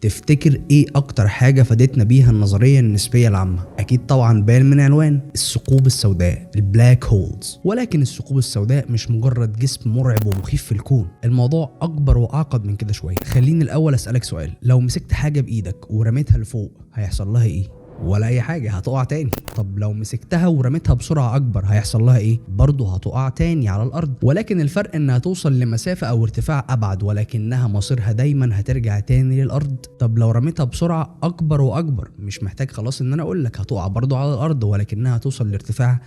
تفتكر ايه اكتر حاجة فادتنا بيها النظرية النسبية العامة؟ اكيد طبعا باين من عنوان الثقوب السوداء، البلاك هولز. ولكن الثقوب السوداء مش مجرد جسم مرعب ومخيف في الكون، الموضوع اكبر واعقد من كده شوية. خليني الاول اسألك سؤال، لو مسكت حاجة بايدك ورميتها لفوق هيحصل لها ايه؟ ولا اي حاجه، هتقع تاني. طب لو مسكتها ورميتها بسرعه اكبر هيحصل لها ايه؟ برضه هتقع تاني على الارض. ولكن الفرق انها توصل لمسافه او ارتفاع ابعد، ولكنها مصيرها دايما هترجع تاني للارض. طب لو رميتها بسرعه اكبر واكبر، مش محتاج خلاص ان انا اقول لك هتقع برضه على الارض، ولكنها هتوصل لارتفاع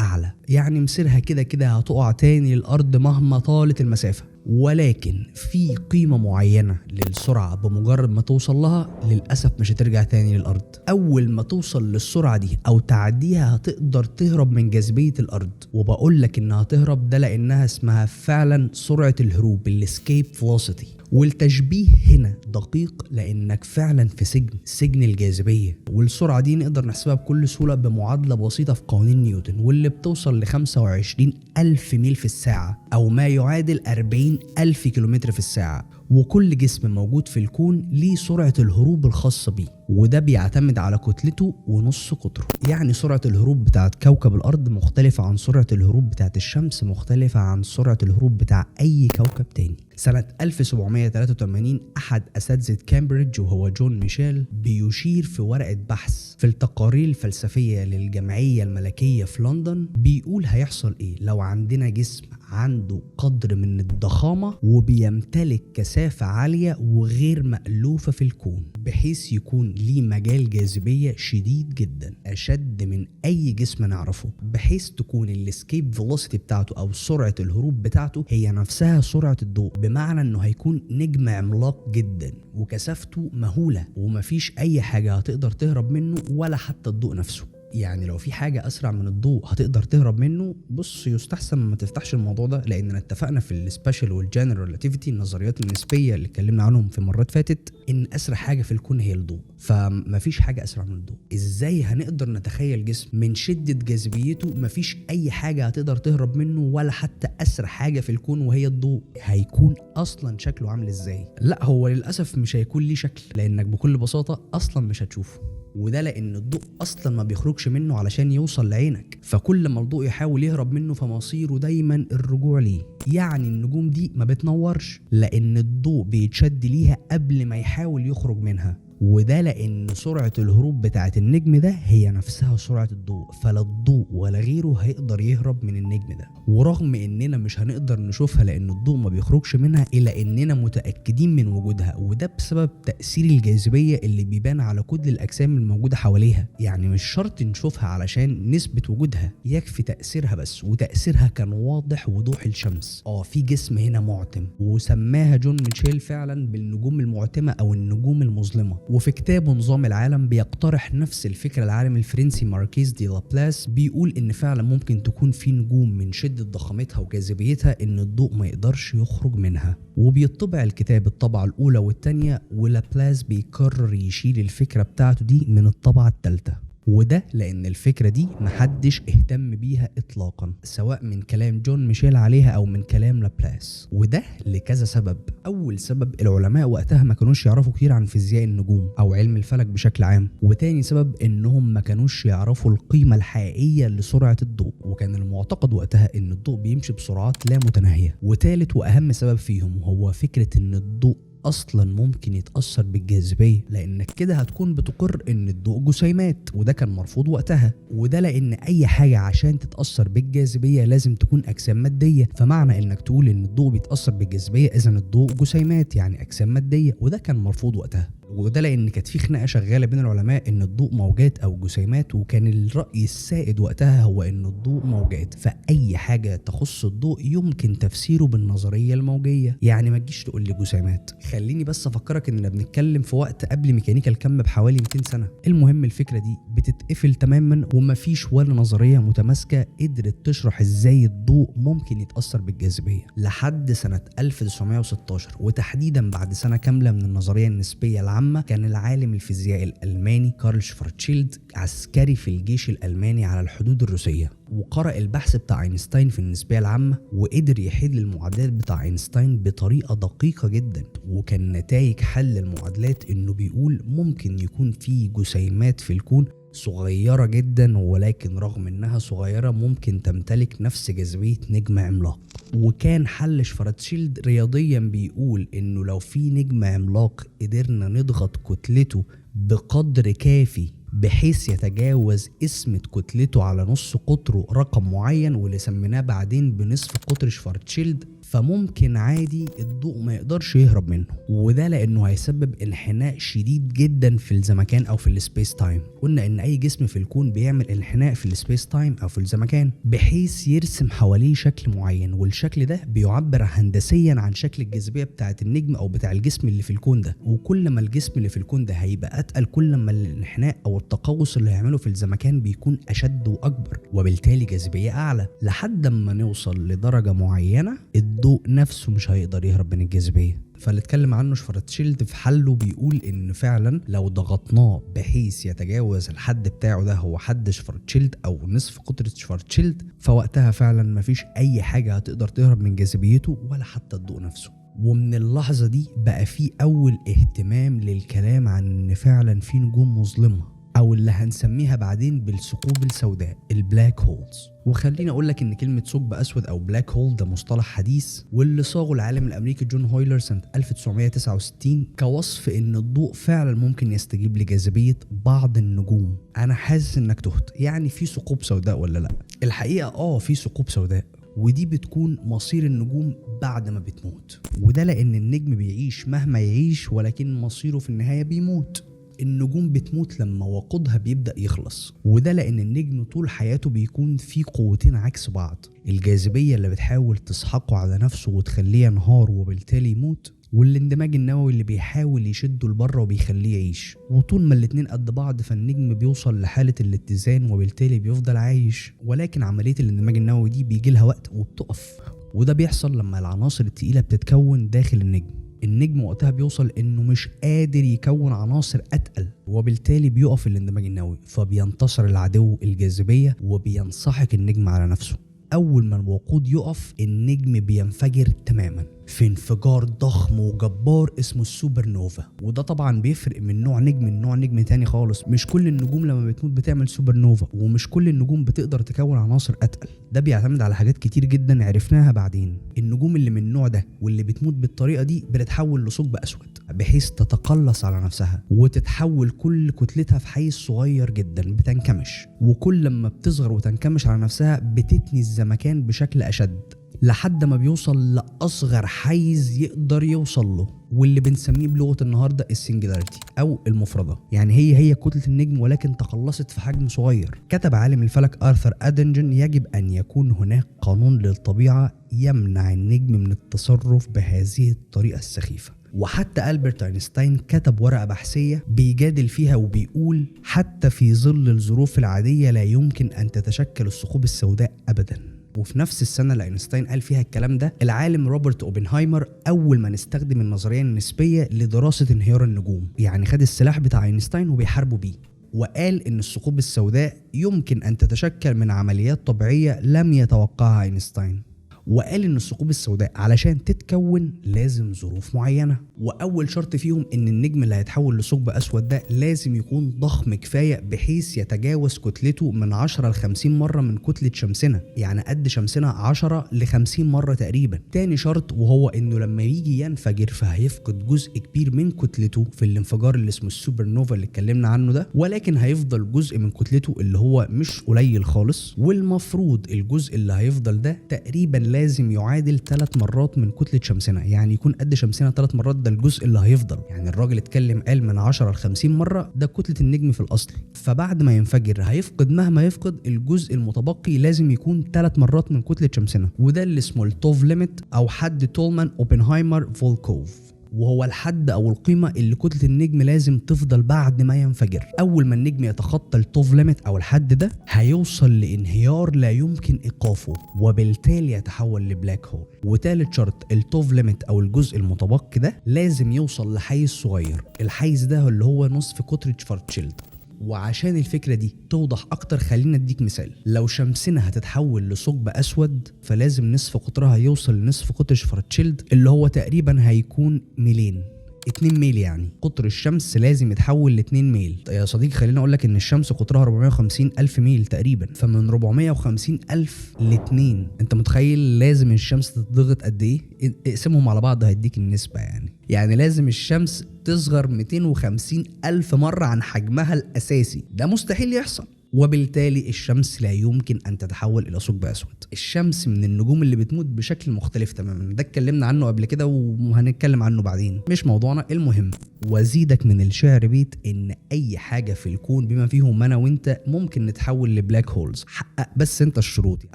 اعلى، يعني مصيرها كده كده هتقع تاني للارض مهما طالت المسافه. ولكن في قيمة معينة للسرعة بمجرد ما توصل لها للأسف مش هترجع تاني للأرض. أول ما توصل للسرعة دي أو تعديها هتقدر تهرب من جاذبية الأرض. وبقول لك إنها تهرب ده لأنها اسمها فعلا سرعة الهروب، الاسكيب فيلوسيتي. والتشبيه هنا دقيق لأنك فعلا في سجن الجاذبية. والسرعة دي نقدر نحسبها بكل سهولة بمعادلة بسيطة في قوانين نيوتن، واللي بتوصل ل25 ألف ميل في الساعة أو ما يعادل 40 ألف كيلومتر في الساعة. وكل جسم موجود في الكون ليه سرعة الهروب الخاصة بيه، وده بيعتمد على كتلته ونص قطره. يعني سرعة الهروب بتاعت كوكب الأرض مختلفة عن سرعة الهروب بتاعت الشمس، مختلفة عن سرعة الهروب بتاع أي كوكب تاني. سنة 1783 أحد أساتذة كامبريدج وهو جون ميشيل بيشير في ورقة بحث في التقارير الفلسفية للجمعية الملكية في لندن، بيقول هيحصل إيه لو عندنا جسم عنده قدر من الضخامة وبيمتلك كثافة عالية وغير مألوفة في الكون، بحيث يكون ليه مجال جاذبية شديد جدا أشد من أي جسم نعرفه، بحيث تكون الاسكيب فيلوسيتي بتاعته أو سرعة الهروب بتاعته هي نفسها سرعة الضوء. بمعنى إنه هيكون نجم عملاق جدا وكثافته مهولة ومفيش أي حاجة هتقدر تهرب منه ولا حتى الضوء نفسه. يعني لو في حاجة أسرع من الضوء هتقدر تهرب منه، بص يستحسن ما تفتحش الموضوع ده، لأننا اتفقنا في السبيشال والجنرال ريلاتيفيتي، النظريات النسبية اللي اتكلمنا عنهم في مرات فاتت، إن أسرع حاجة في الكون هي الضوء، فمفيش حاجة أسرع من الضوء. إزاي هنقدر نتخيل جسم من شدة جاذبيته مفيش أي حاجة هتقدر تهرب منه ولا حتى أسرع حاجة في الكون وهي الضوء؟ هيكون أصلا شكله عامل إزاي؟ لا، هو للأسف مش هيكون ليه شكل، لأنك بكل بساطة أصلا مش هتشوفه. وده لأن الضوء أصلا ما بيخرجش منه علشان يوصل لعينك، فكل ما الضوء يحاول يهرب منه فمصيره دايما الرجوع ليه. يعني النجوم دي ما بتنورش لأن الضوء بيتشد ليها قبل ما يحاول يخرج منها، وده لأن سرعة الهروب بتاعة النجم ده هي نفسها سرعة الضوء، فلا الضوء ولا غيره هيقدر يهرب من النجم ده. ورغم إننا مش هنقدر نشوفها لأن الضوء ما بيخرجش منها، إلا إننا متأكدين من وجودها، وده بسبب تأثير الجاذبية اللي بيبان على كل الأجسام الموجودة حواليها. يعني مش شرط نشوفها علشان نثبت وجودها، يكفي تأثيرها بس، وتأثيرها كان واضح وضوح الشمس. في جسم هنا معتم، وسماها جون ميشيل فعلا بالنجوم المعتمة أو النجوم المظلمة. وفي كتابه نظام العالم بيقترح نفس الفكرة. العالم الفرنسي ماركيز دي لابلاس بيقول إن فعلا ممكن تكون في نجوم من شدة ضخامتها وجاذبيتها إن الضوء ما يقدرش يخرج منها. وبيطبع الكتاب الطبعة الأولى والتانية، ولابلاس بيقرر يشيل الفكرة بتاعته دي من الطبعة التالتة، وده لأن الفكرة دي محدش اهتم بيها إطلاقا، سواء من كلام جون ميشيل عليها أو من كلام لابلاس. وده لكذا سبب. أول سبب، العلماء وقتها ما كانوش يعرفوا كتير عن فيزياء النجوم أو علم الفلك بشكل عام. وتاني سبب، إنهم ما كانوش يعرفوا القيمة الحقيقية لسرعة الضوء، وكان المعتقد وقتها إن الضوء بيمشي بسرعات لا متناهية. وتالت وأهم سبب فيهم هو فكرة إن الضوء اصلا ممكن يتاثر بالجاذبيه، لانك كده هتكون بتقر ان الضوء جسيمات، وده كان مرفوض وقتها. وده لان اي حاجه عشان تتاثر بالجاذبيه لازم تكون اجسام ماديه، فمعنى انك تقول ان الضوء بيتاثر بالجاذبيه اذا الضوء جسيمات يعني اجسام ماديه، وده كان مرفوض وقتها. وده لان كانت في خناقه شغاله بين العلماء ان الضوء موجات او جسيمات، وكان الراي السائد وقتها هو ان الضوء موجات، فاي حاجه تخص الضوء يمكن تفسيره بالنظريه الموجيه. يعني ما تجيش تقول لي جسيمات. خليني بس افكرك اننا بنتكلم في وقت قبل ميكانيكا الكم بحوالي 200 سنه. المهم الفكره دي بتتقفل تماما، ومفيش ولا نظريه متماسكه قدرت تشرح ازاي الضوء ممكن يتاثر بالجاذبيه لحد سنه 1916، وتحديدا بعد سنه كامله من النظريه النسبيه العامه. كان العالم الفيزيائي الالماني كارل شفارتشيلد عسكري في الجيش الالماني على الحدود الروسيه، وقرأ البحث بتاع اينشتاين في النسبية العامة، وقدر يحل المعادلات بتاع اينشتاين بطريقة دقيقة جدا، وكان نتائج حل المعادلات انه بيقول ممكن يكون في جسيمات في الكون صغيرة جدا، ولكن رغم انها صغيرة ممكن تمتلك نفس جاذبية نجم عملاق. وكان حل شفارتشيلد رياضيا بيقول انه لو في نجم عملاق قدرنا نضغط كتلته بقدر كافي بحيث يتجاوز قسمة كتلته على نص قطره رقم معين واللي سميناه بعدين بنصف قطر شفارتشيلد، فممكن عادي الضوء ما يقدرش يهرب منه. وده لانه هيسبب انحناء شديد جدا في الزمكان او في السبيس تايم. قلنا ان اي جسم في الكون بيعمل انحناء في السبيس تايم او في الزمكان بحيث يرسم حواليه شكل معين، والشكل ده بيعبر هندسيا عن شكل الجاذبيه بتاعه النجم او بتاع الجسم اللي في الكون ده. وكل ما الجسم اللي في الكون ده هيبقى اتقل كل ما الانحناء او التقوس اللي هيعمله في الزمكان بيكون اشد واكبر، وبالتالي جاذبيه اعلى، لحد ما نوصل لدرجه معينه الضوء نفسه مش هيقدر يهرب من الجاذبيه. فاللي اتكلم عنه شفارتشيلد في حله بيقول ان فعلا لو ضغطناه بحيث يتجاوز الحد بتاعه ده هو حد شفارتشيلد او نصف قطرة شفارتشيلد، فوقتها فعلا مفيش اي حاجة هتقدر تهرب من جاذبيته ولا حتى الضوء نفسه. ومن اللحظة دي بقى في اول اهتمام للكلام عن ان فعلا في نجوم مظلمة او اللي هنسميها بعدين بالثقوب السوداء، البلاك هولز. وخليني اقول لك ان كلمه ثقب اسود او بلاك هول ده مصطلح حديث واللي صاغه العالم الامريكي جون هويلر سنه 1969 كوصف ان الضوء فعلا ممكن يستجيب لجاذبيه بعض النجوم. انا حاسس انك تهت، يعني في ثقوب سوداء ولا لا؟ الحقيقه في ثقوب سوداء، ودي بتكون مصير النجوم بعد ما بتموت. وده لان النجم بيعيش مهما يعيش ولكن مصيره في النهايه بيموت. النجوم بتموت لما وقودها بيبدأ يخلص، وده لأن النجم طول حياته بيكون فيه قوتين عكس بعض، الجاذبية اللي بتحاول تسحقه على نفسه وتخليه ينهار وبالتالي يموت، والاندماج النووي اللي بيحاول يشده لبره وبيخليه يعيش. وطول ما الاتنين قد بعض فالنجم بيوصل لحالة الاتزان وبالتالي بيفضل عايش، ولكن عملية الاندماج النووي دي بيجي لها وقت وبتقف. وده بيحصل لما العناصر التقيلة بتتكون داخل النجم وقتها بيوصل انه مش قادر يكون عناصر اتقل، وبالتالي بيقف الاندماج النووي، فبينتصر العدو الجاذبية وبينسحق النجم على نفسه. اول ما الوقود يقف النجم بينفجر تماما في انفجار ضخم وجبار اسمه السوبر نوفا. وده طبعا بيفرق من نوع نجم من نوع نجم تاني خالص. مش كل النجوم لما بتموت بتعمل سوبر نوفا، ومش كل النجوم بتقدر تكون عناصر اتقل. ده بيعتمد على حاجات كتير جدا عرفناها بعدين. النجوم اللي من النوع ده واللي بتموت بالطريقه دي بتتحول لثقب اسود بحيث تتقلص على نفسها وتتحول كل كتلتها في حيز صغير جدا، بتنكمش، وكل لما بتصغر وتنكمش على نفسها بتتني الزمكان بشكل اشد لحد ما بيوصل لأصغر حيز يقدر يوصل له، واللي بنسميه بلغة النهاردة السنجلاريتي أو المفردة. يعني هي كتلة النجم ولكن تقلصت في حجم صغير. كتب عالم الفلك آرثر أدنجن يجب أن يكون هناك قانون للطبيعة يمنع النجم من التصرف بهذه الطريقة السخيفة. وحتى ألبرت أينشتاين كتب ورقة بحثية بيجادل فيها وبيقول حتى في ظل الظروف العادية لا يمكن أن تتشكل الثقوب السوداء أبداً. وفي نفس السنة اللي أينشتاين قال فيها الكلام ده العالم روبرت أوبنهايمر أول ما نستخدم النظرية النسبية لدراسة انهيار النجوم، يعني خد السلاح بتاع أينشتاين وبيحاربوا بيه، وقال إن الثقوب السوداء يمكن أن تتشكل من عمليات طبيعية لم يتوقعها أينشتاين. وقال ان الثقوب السوداء علشان تتكون لازم ظروف معينة، واول شرط فيهم ان النجم اللي هيتحول لثقب اسود ده لازم يكون ضخم كفاية بحيث يتجاوز كتلته من 10 ل 50 مرة من كتلة شمسنا، يعني قد شمسنا 10 ل 50 مرة تقريبا. تاني شرط وهو انه لما يجي ينفجر فهيفقد جزء كبير من كتلته في الانفجار اللي اسمه السوبر نوفا اللي اتكلمنا عنه ده، ولكن هيفضل جزء من كتلته اللي هو مش قليل خالص، والمفروض الجزء اللي هيفضل ده تقريبا لازم يعادل 3 مرات من كتلة شمسنا، يعني يكون قد شمسنا 3 مرات ده الجزء اللي هيفضل. يعني الراجل اتكلم قال من 10 ل 50 مرة ده كتلة النجم في الأصل. فبعد ما ينفجر هيفقد مهما يفقد الجزء المتبقي لازم يكون 3 مرات من كتلة شمسنا، وده اللي اسمه التوف ليميت أو حد تولمان أوبنهايمر فولكوف، وهو الحد او القيمه اللي كتله النجم لازم تفضل بعد ما ينفجر. اول ما النجم يتخطى التوف ليميت او الحد ده هيوصل لانهيار لا يمكن ايقافه وبالتالي يتحول لبلاك هول. وثالث شرط التوف ليميت او الجزء المتبقي ده لازم يوصل لحيز صغير، الحيز ده اللي هو نصف قطر شفارتشيلد. وعشان الفكرة دي توضح اكتر خلينا اديك مثال. لو شمسنا هتتحول لثقب اسود فلازم نصف قطرها يوصل لنصف قطر شفرتشيلد اللي هو تقريبا هيكون ميلين، 2 ميل. يعني قطر الشمس لازم يتحول ل 2 ميل. يا صديقي خليني اقول لك ان الشمس قطرها 450 الف ميل تقريبا، فمن 450 الف ل 2 انت متخيل لازم الشمس تتضغط قد ايه؟ اقسمهم على بعض هيديك النسبة. يعني لازم الشمس تصغر 250 الف مرة عن حجمها الاساسي. ده مستحيل يحصل، وبالتالي الشمس لا يمكن ان تتحول الى ثقب اسود. الشمس من النجوم اللي بتموت بشكل مختلف تماما، ده اتكلمنا عنه قبل كده وهنتكلم عنه بعدين، مش موضوعنا. المهم وازيدك من الشعر بيت ان اي حاجه في الكون بما فيهم انا وانت ممكن نتحول لبلاك هولز. حقق بس انت الشروط.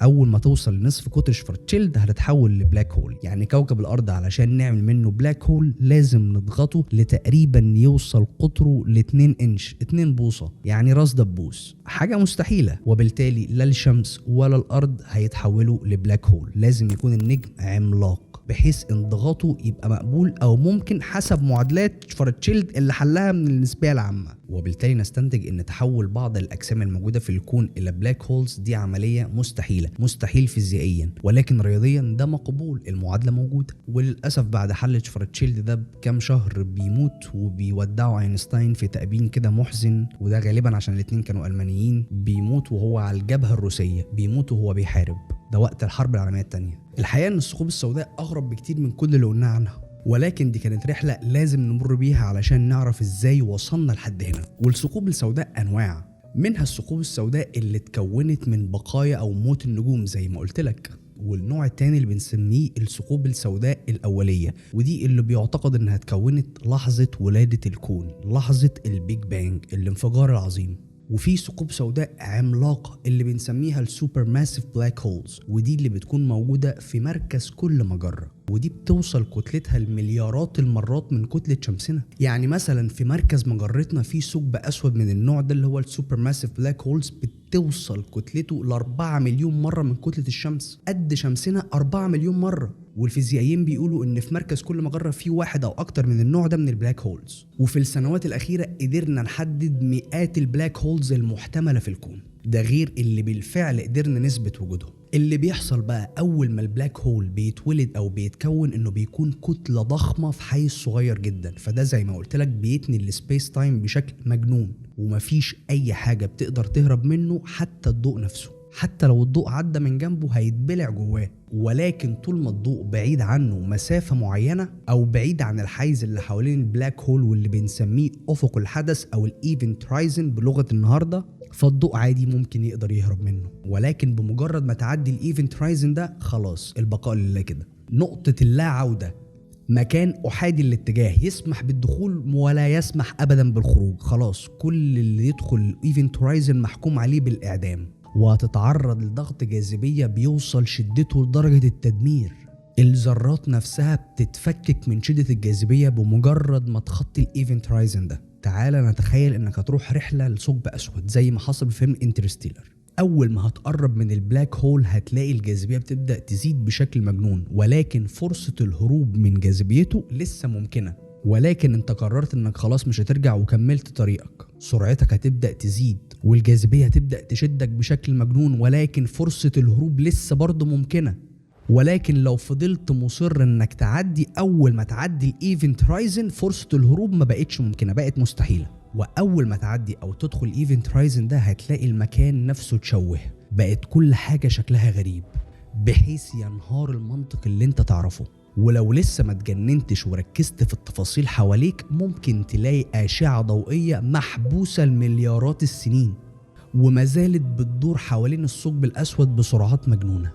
اول ما توصل لنصف قطر شفرتشيلد هتتحول لبلاك هول. يعني كوكب الارض علشان نعمل منه بلاك هول لازم نضغطه لتقريبا يوصل قطره ل 2 انش، 2 بوصه، يعني راس دبوس، حاجه مستحيله. وبالتالي لا الشمس ولا الارض هيتحولوا لبلاك هول. لازم يكون النجم عملاق بحيث انضغاطه يبقى مقبول او ممكن حسب معادلات شفرتشيلد اللي حلها من النسبيه العامه. وبالتالي نستنتج ان تحول بعض الاجسام الموجوده في الكون الى بلاك هولز دي عمليه مستحيله، مستحيل فيزيائيا، ولكن رياضيا ده مقبول، المعادله موجوده. وللاسف بعد حل شفرتشيلد ده بكام شهر بيموت وبيودعوا اينشتاين في تأبين كده محزن، وده غالبا عشان الاتنين كانوا المانيين. بيموت وهو على الجبهه الروسيه، بيموت وهو بيحارب، ده وقت الحرب العالميه الثانيه. الحقيقه ان الثقوب السوداء اغرب بكتير من كل اللي قلناه عنها، ولكن دي كانت رحله لازم نمر بيها علشان نعرف ازاي وصلنا لحد هنا. والثقوب السوداء انواع، منها الثقوب السوداء اللي اتكونت من بقايا او موت النجوم زي ما قلت لك، والنوع التاني اللي بنسميه الثقوب السوداء الأولية، ودي اللي بيعتقد انها اتكونت لحظة ولادة الكون، لحظة البيج بانج، الانفجار العظيم. وفي ثقوب سوداء عملاقة اللي بنسميها السوبر ماسيف بلاك هولز، ودي اللي بتكون موجودة في مركز كل مجرة، ودي بتوصل كتلتها لمليارات المرات من كتلة شمسنا. يعني مثلا في مركز مجرتنا في ثقب أسود من النوع ده اللي هو السوبر ماسيف بلاك هولز بتوصل كتلته ل4 مليون مرة من كتلة الشمس، قد شمسنا 4 مليون مرة. والفيزيائيين بيقولوا ان في مركز كل مجرة في واحد او اكتر من النوع ده من البلاك هولز. وفي السنوات الاخيرة قدرنا نحدد مئات البلاك هولز المحتملة في الكون، ده غير اللي بالفعل قدرنا نثبت وجودهم. اللي بيحصل بقى اول ما البلاك هول بيتولد او بيتكون انه بيكون كتلة ضخمة في حيز صغير جدا، فده زي ما قلت لك بيتني السبيس تايم بشكل مجنون، ومفيش اي حاجة بتقدر تهرب منه حتى الضوء نفسه. حتى لو الضوء عدى من جنبه هيتبلع جواه، ولكن طول ما الضوء بعيد عنه مسافة معينة او بعيد عن الحيز اللي حوالين البلاك هول واللي بنسميه افق الحدث او الايفنت هورايزن بلغة النهاردة، فالضوء عادي ممكن يقدر يهرب منه. ولكن بمجرد ما تعدي الايفنت هورايزن ده خلاص البقاء لله كده، نقطة اللا عودة، مكان احادي الاتجاه يسمح بالدخول ولا يسمح ابدا بالخروج. خلاص كل اللي يدخل الايفنت هورايزن محكوم عليه بالاعدام، وهتتعرض لضغط جاذبية بيوصل شدته لدرجة التدمير. الذرات نفسها بتتفكك من شدة الجاذبية بمجرد ما تخطي الايفنت هورايزن ده. تعال نتخيل انك هتروح رحلة لثقب اسود زي ما حصل في فيلم انترستيلر. اول ما هتقرب من البلاك هول هتلاقي الجاذبية بتبدأ تزيد بشكل مجنون، ولكن فرصة الهروب من جاذبيته لسه ممكنة. ولكن انت قررت انك خلاص مش هترجع وكملت طريقك، سرعتك هتبدأ تزيد والجاذبية هتبدأ تشدك بشكل مجنون، ولكن فرصة الهروب لسه برضه ممكنة. ولكن لو فضلت مصر انك تعدي، اول ما تعدي الايفنت هورايزن فرصة الهروب ما بقتش ممكنة، بقت مستحيلة. واول ما تعدي او تدخل الايفنت هورايزن ده هتلاقي المكان نفسه اتشوه، بقت كل حاجة شكلها غريب بحيث ينهار المنطق اللي انت تعرفه. ولو لسه ما اتجننتش وركزت في التفاصيل حواليك ممكن تلاقي أشعة ضوئية محبوسة لمليارات السنين وما زالت بتدور حوالين الثقب الأسود بسرعات مجنونة.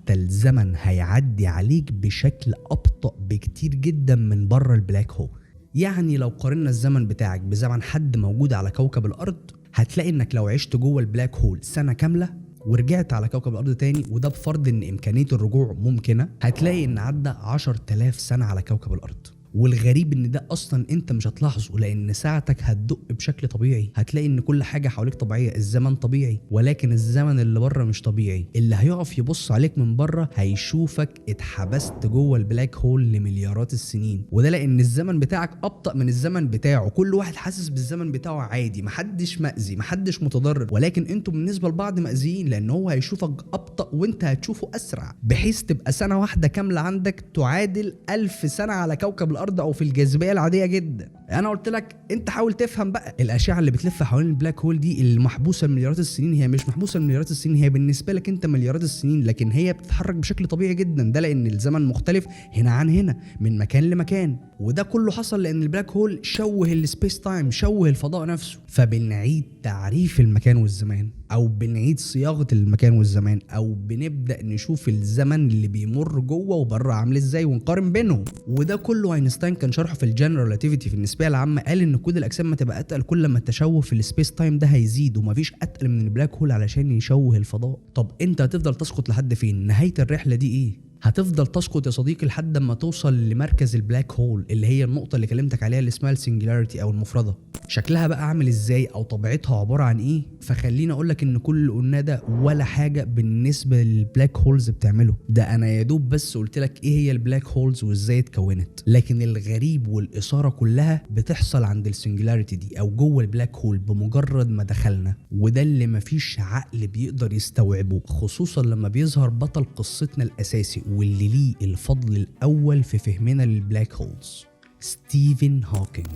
حتى الزمن هيعدي عليك بشكل ابطأ بكتير جدا من بره البلاك هول. يعني لو قارنا الزمن بتاعك بزمن حد موجود على كوكب الارض، هتلاقي انك لو عشت جوه البلاك هول سنة كاملة ورجعت على كوكب الارض تاني، وده بفرض ان امكانية الرجوع ممكنة، هتلاقي ان عدى 10,000 سنة على كوكب الارض. والغريب ان ده اصلا انت مش هتلاحظه، لان ساعتك هتدق بشكل طبيعي، هتلاقي ان كل حاجه حواليك طبيعيه، الزمن طبيعي، ولكن الزمن اللي بره مش طبيعي. اللي هيقف يبص عليك من بره هيشوفك اتحبست جوه البلاك هول لمليارات السنين، وده لان الزمن بتاعك ابطأ من الزمن بتاعه. كل واحد حاسس بالزمن بتاعه عادي، محدش مأذي، محدش متضرر، ولكن انتوا بالنسبه لبعض مأذيين، لان هو هيشوفك ابطأ وانت هتشوفه اسرع، بحيث تبقى سنه واحده كامله عندك تعادل 1000 سنه على كوكب الارض او في الجاذبيه العاديه جدا. انا قلت لك انت حاول تفهم بقى. الاشعه اللي بتلف حوالين البلاك هول دي اللي محبوسه مليارات السنين، هي مش محبوسه مليارات السنين، هي بالنسبه لك انت مليارات السنين، لكن هي بتتحرك بشكل طبيعي جدا. ده لان الزمن مختلف هنا عن هنا، من مكان لمكان، وده كله حصل لان البلاك هول شوه السبيس تايم، شوه الفضاء نفسه. فبنعيد تعريف المكان والزمان، او بنعيد صياغه المكان والزمان، او بنبدا نشوف الزمن اللي بيمر جوه وبره عامل ازاي ونقارن بينهم. وده كله اينشتاين كان شرحه في الجنرال ريلاتيفيتي في النسبيه العامه. قال ان كود الاجسام ما تبقى اتقل كل ما التشوه في السبيس تايم ده هيزيد، ومفيش اتقل من البلاك هول علشان يشوه الفضاء. طب انت هتفضل تسقط لحد فين؟ نهايه الرحله دي ايه؟ هتفضل تسقط يا صديقي لحد ما توصل لمركز البلاك هول، اللي هي النقطة اللي كلمتك عليها اللي اسمها السنجلاريتي أو المفردة. شكلها بقى عامل ازاي أو طبيعتها عبارة عن ايه؟ فخليني أقولك إن كل اللي قلناه ده ولا حاجة بالنسبة للبلاك هولز بتعمله. ده أنا يا دوب بس قلتلك ايه هي البلاك هولز وازاي اتكونت، لكن الغريب والإثارة كلها بتحصل عند السنجلاريتي دي أو جوه البلاك هول بمجرد ما دخلنا. وده اللي مفيش عقل بيقدر يستوعبه، خصوصا لما بيظهر بطل قصتنا الأساسي واللي ليه الفضل الأول في فهمنا للبلاك هولز، ستيفن هوكينج.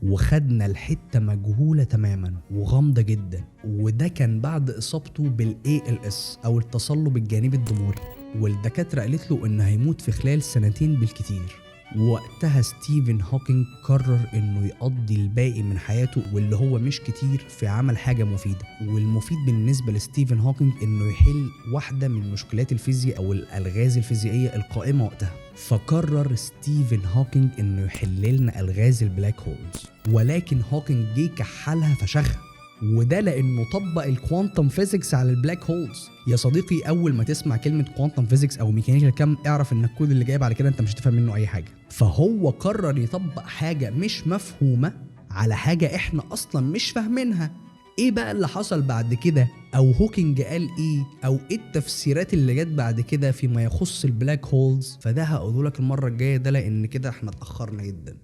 وخدنا الحتة مجهولة تماما وغامضة جدا، وده كان بعد إصابته بالALS أو التصلب الجانبي الضموري، والدكاترة قالت له إنه هيموت في خلال 2 بالكتير. وقتها ستيفن هوكينج قرر انه يقضي الباقي من حياته واللي هو مش كتير في عمل حاجة مفيدة. والمفيد بالنسبة لستيفن هوكينج انه يحل واحدة من مشكلات الفيزياء او الالغاز الفيزيائية القائمة وقتها. فقرر ستيفن هوكينج انه يحل لنا الغاز البلاك هولز، ولكن هوكينج جه كحلها فشخها، وده لانه طبق الكوانتم فيزيكس على البلاك هولز. يا صديقي اول ما تسمع كلمه كوانتم فيزيكس او ميكانيكا الكم اعرف ان الكود اللي جاي بعد كده انت مش هتفهم منه اي حاجه. فهو قرر يطبق حاجه مش مفهومه على حاجه احنا اصلا مش فاهمينها. ايه بقى اللي حصل بعد كده، او هوكينج قال ايه، او ايه التفسيرات اللي جت بعد كده فيما يخص البلاك هولز، فده هقوله لك المره الجايه. ده لان كده احنا اتاخرنا جدا.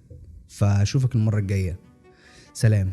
فاشوفك المره الجايه، سلام.